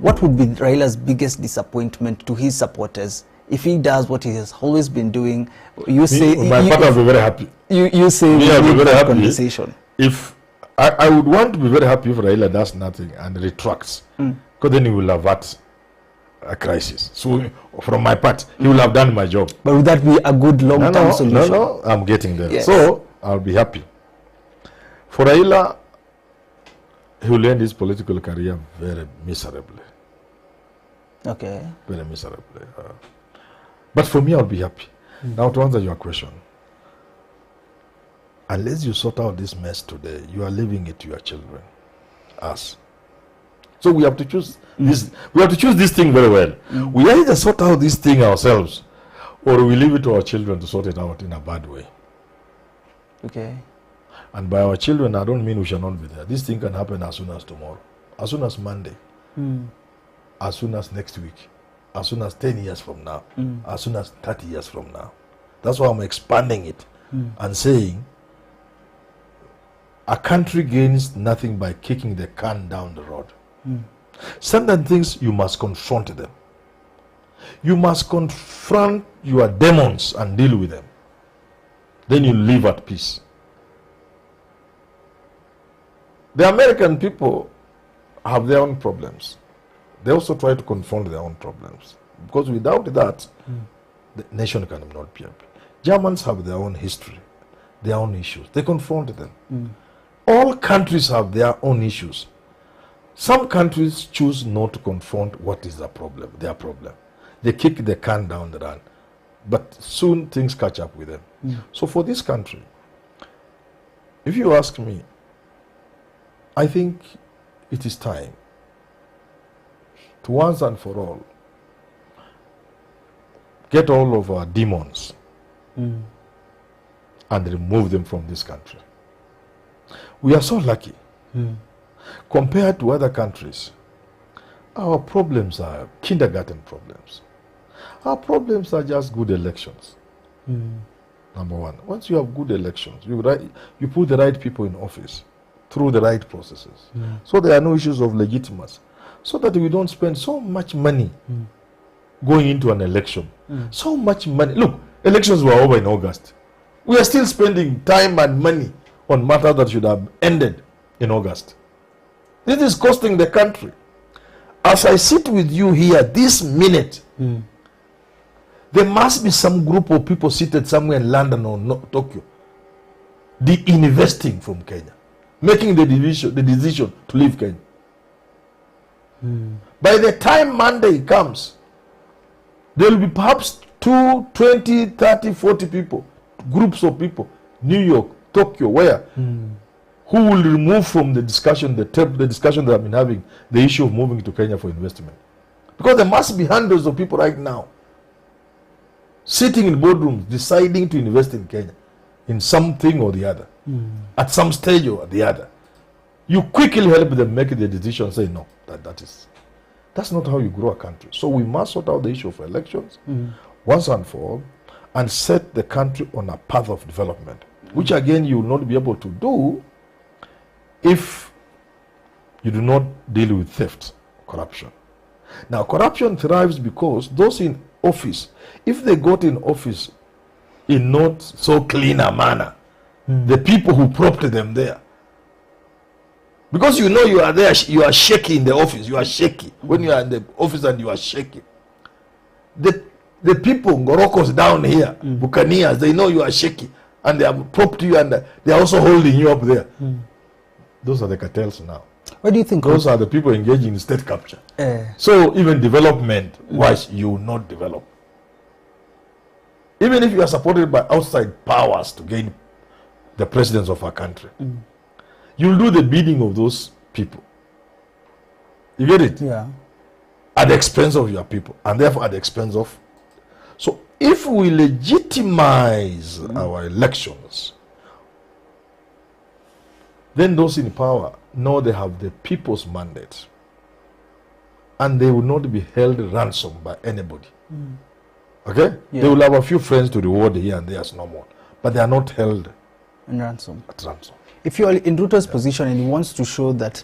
What would be Raila's biggest disappointment to his supporters if he does what he has always been doing? You say my partner will be very happy. You say we will be very happy. Conversation. If I would want to be very happy if Raila does nothing and retracts, because then he will avert a crisis. So from my part, he will have done my job. But would that be a good long-term solution? No, I'm getting there. Yes. So I'll be happy. For Raila, he will end his political career very miserably. Okay. Very miserably. But for me, I'll be happy. Now, to answer your question, unless you sort out this mess today, you are leaving it to your children, us. So we have to choose this. We have to choose this thing very well. We either sort out this thing ourselves, or we leave it to our children to sort it out in a bad way. Okay. And by our children, I don't mean we shall not be there. This thing can happen as soon as tomorrow, as soon as Monday, as soon as next week, as soon as 10 years from now, as soon as 30 years from now. That's why I'm expanding it and saying a country gains nothing by kicking the can down the road. Certain things, you must confront them. You must confront your demons and deal with them. Then you live at peace. The American people have their own problems. They also try to confront their own problems. Because without that, the nation cannot be happy. Germans have their own history, their own issues. They confront them. All countries have their own issues. Some countries choose not to confront what is the problem, their problem. They kick the can down the run. But soon things catch up with them. So for this country, if you ask me, I think it is time to once and for all get all of our demons and remove them from this country. We are so lucky. Compared to other countries, our problems are kindergarten problems. Our problems are just good elections. Number one. Once you have good elections, you put the right people in office through the right processes. So there are no issues of legitimacy. So that we don't spend so much money going into an election. So much money. Look, elections were over in August. We are still spending time and money on matters that should have ended in August. This is costing the country. As I sit with you here this minute, there must be some group of people seated somewhere in London or Tokyo de-investing from Kenya, making the decision to leave Kenya. By the time Monday comes, there will be perhaps 2, 20, 30, 40 people, groups of people, New York, Tokyo, where, who will remove from the discussion, the discussion that I've been having, the issue of moving to Kenya for investment. Because there must be hundreds of people right now sitting in boardrooms deciding to invest in Kenya in something or the other, at some stage or the other. You quickly help them make the decision, say no, that's not how you grow a country. So we must sort out the issue of elections once and for all and set the country on a path of development, which again you will not be able to do if you do not deal with theft, corruption. Now, corruption thrives because those in office, if they got in office in not so clean a manner, the people who propped them there, because you know you are there, you are shaky in the office, you are shaky. When you are in the office and you are shaky, the people, Ngorokos down here, Buccaneers, they know you are shaky and they have propped you and they are also holding you up there. Those are the cartels now. What do you think? Those are the people engaging in state capture. So even development wise, you will not develop. Even if you are supported by outside powers to gain the presidents of our country, you will do the bidding of those people. You get it? Yeah. At the expense of your people, and therefore at the expense of. So if we legitimize our elections, then those in power know they have the people's mandate, and they will not be held ransom by anybody. Okay? Yeah. They will have a few friends to reward here and there as normal, but they are not held in ransom. at ransom. If you are in Ruto's position and he wants to show that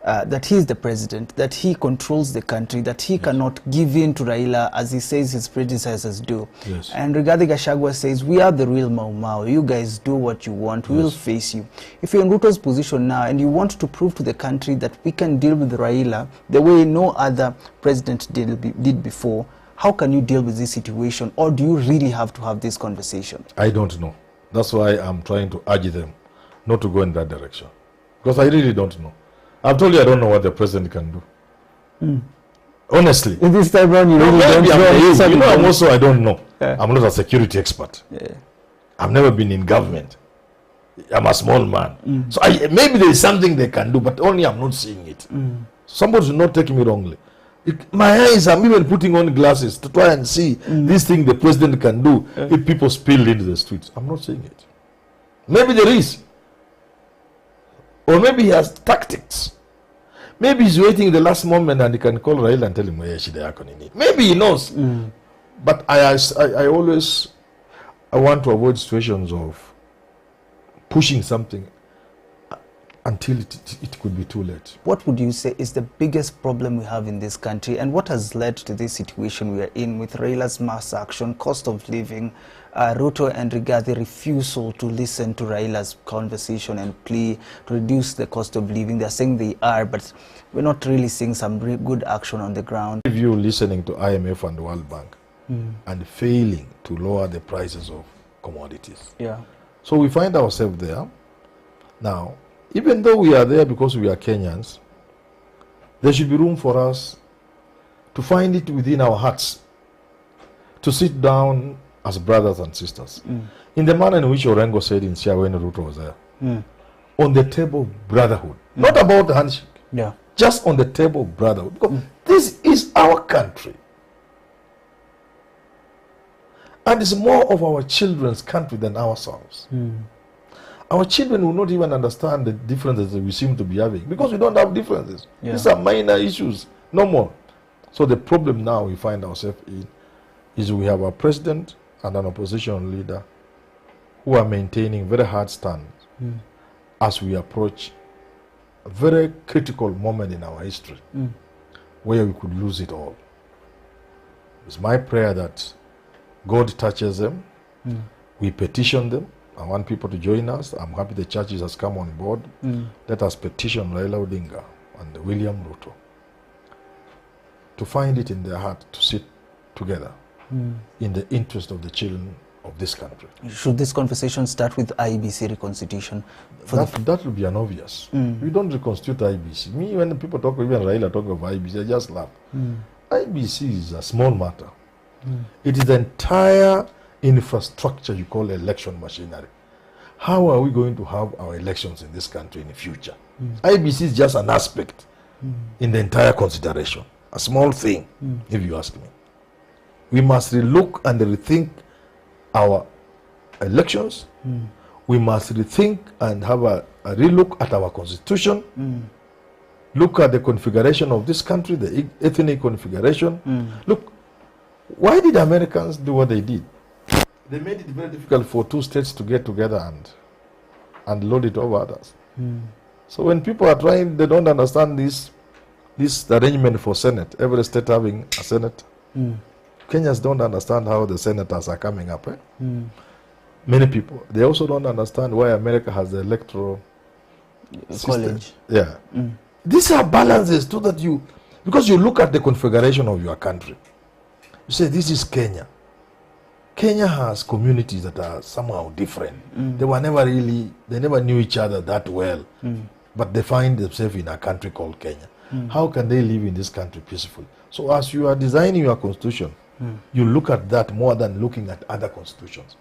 that he is the president, that he controls the country, that he cannot give in to Raila as he says his predecessors do. Yes. And Rigathi Gachagua says, we are the real Mau Mau. You guys do what you want. We will face you. If you're in Ruto's position now and you want to prove to the country that we can deal with Raila the way no other president did before, how can you deal with this situation? Or do you really have to have this conversation? I don't know. That's why I'm trying to urge them not to go in that direction. Because I really don't know. I've told you I don't know what the president can do. Honestly. In this time around, you really don't know. You know, I'm also, I don't know. I'm not a security expert. I've never been in government. I'm a small man. So maybe there is something they can do, but only I'm not seeing it. Somebody should not take me wrongly. My eyes, I'm even putting on glasses to try and see this thing the president can do if people spill into the streets. I'm not seeing it. Maybe there is. Or maybe he has tactics. Maybe he's waiting the last moment and he can call Raila and tell him, maybe he knows. But I always want to avoid situations of pushing something until it could be too late. What would you say is the biggest problem we have in this country, and what has led to this situation we are in with Raila's mass action, cost of living, Ruto and Rigathi refusal to listen to Raila's conversation and plea to reduce the cost of living? They're saying they are, but we're not really seeing some good action on the ground. If you're listening to IMF and the World Bank and failing to lower the prices of commodities. So we find ourselves there. Now, even though we are there because we are Kenyans, there should be room for us to find it within our hearts to sit down as brothers and sisters. In the manner in which Orengo said in Sia when Ruto was there. On the table of brotherhood. Not about the handshake. Just on the table of brotherhood. Because this is our country. And it's more of our children's country than ourselves. Our children will not even understand the differences that we seem to be having because we don't have differences. These are minor issues, no more. So the problem now we find ourselves in is we have a president and an opposition leader who are maintaining very hard stands as we approach a very critical moment in our history where we could lose it all. It's my prayer that God touches them. We petition them. I want people to join us. I'm happy the churches has come on board. Let us petition Raila Odinga and William Ruto to find it in their heart to sit together in the interest of the children of this country. Should this conversation start with IEBC reconstitution? That would be an obvious. We don't reconstitute IEBC. Me, when people talk, even Raila talk of IEBC, I just laugh. IEBC is a small matter. It is the entire infrastructure you call election machinery. How are we going to have our elections in this country in the future? IEBC is just an aspect in the entire consideration. A small thing, if you ask me. We must relook and rethink our elections. We must rethink and have a relook at our constitution. Look at the configuration of this country, the ethnic configuration. Look, why did Americans do what they did? They made it very difficult for two states to get together and load it over others. So when people are trying, they don't understand this arrangement for Senate, every state having a Senate. Kenyans don't understand how the senators are coming up. Many people, they also don't understand why America has the electoral college. These are balances so that because you look at the configuration of your country, you say this is Kenya. Kenya has communities that are somehow different. They never knew each other that well, but they find themselves in a country called Kenya. How can they live in this country peacefully? So as you are designing your constitution, you look at that more than looking at other constitutions.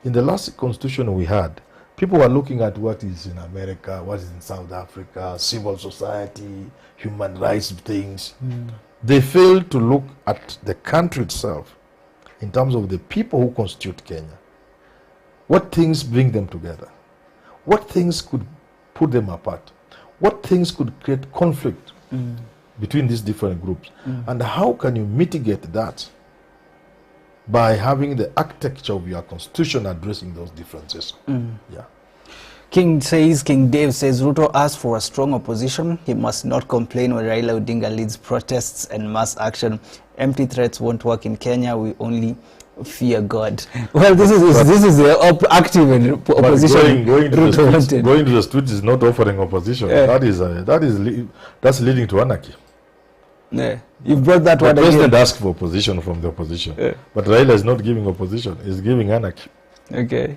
In the last constitution we had, people were looking at what is in America, what is in South Africa, civil society, human rights things. They failed to look at the country itself in terms of the people who constitute Kenya. What things bring them together? What things could put them apart? What things could create conflict between these different groups? And how can you mitigate that by having the architecture of your constitution addressing those differences? King Dave says, Ruto asked for a strong opposition. He must not complain when Raila Odinga leads protests and mass action. Empty threats won't work in Kenya. We only fear God. Well, this is the active and opposition. Going to the streets is not offering opposition. Yeah. That's leading to anarchy. Yeah. You brought that one again. The president asked for opposition from the opposition, but Raila is not giving opposition. He's giving anarchy. Okay.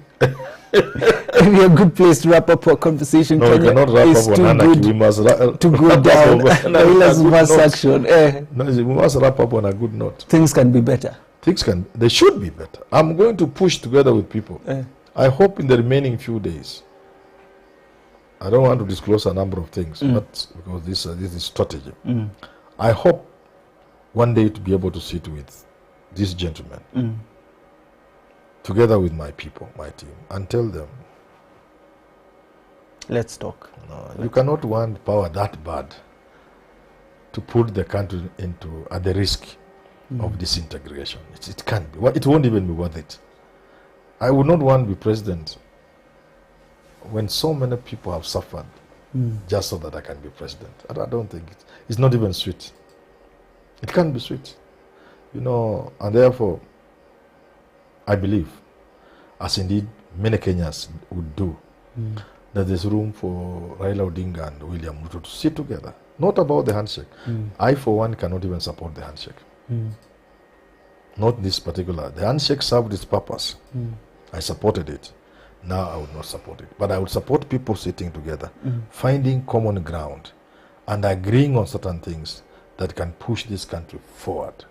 Maybe a good place to wrap up our conversation. No, we cannot wrap up on anarchy. We must to go down. Raila's mass action. No, we must wrap up on a good note. Things can be better. They should be better. I'm going to push together with people. I hope in the remaining few days. I don't want to disclose a number of things, but because this is strategy. I hope one day to be able to sit with these gentlemen, together with my people, my team, and tell them, let's talk. No, you cannot want power that bad to put the country at the risk of disintegration. It can't be. It won't even be worth it. I would not want to be president when so many people have suffered just so that I can be president. I don't think it's not even sweet. It can't be sweet. And therefore, I believe, as indeed many Kenyans would do, that there's room for Raila Odinga and William Ruto to sit together. Not about the handshake. I, for one, cannot even support the handshake. Not this particular. The handshake served its purpose. I supported it. Now I would not support it. But I would support people sitting together, finding common ground, and agreeing on certain things that can push this country forward.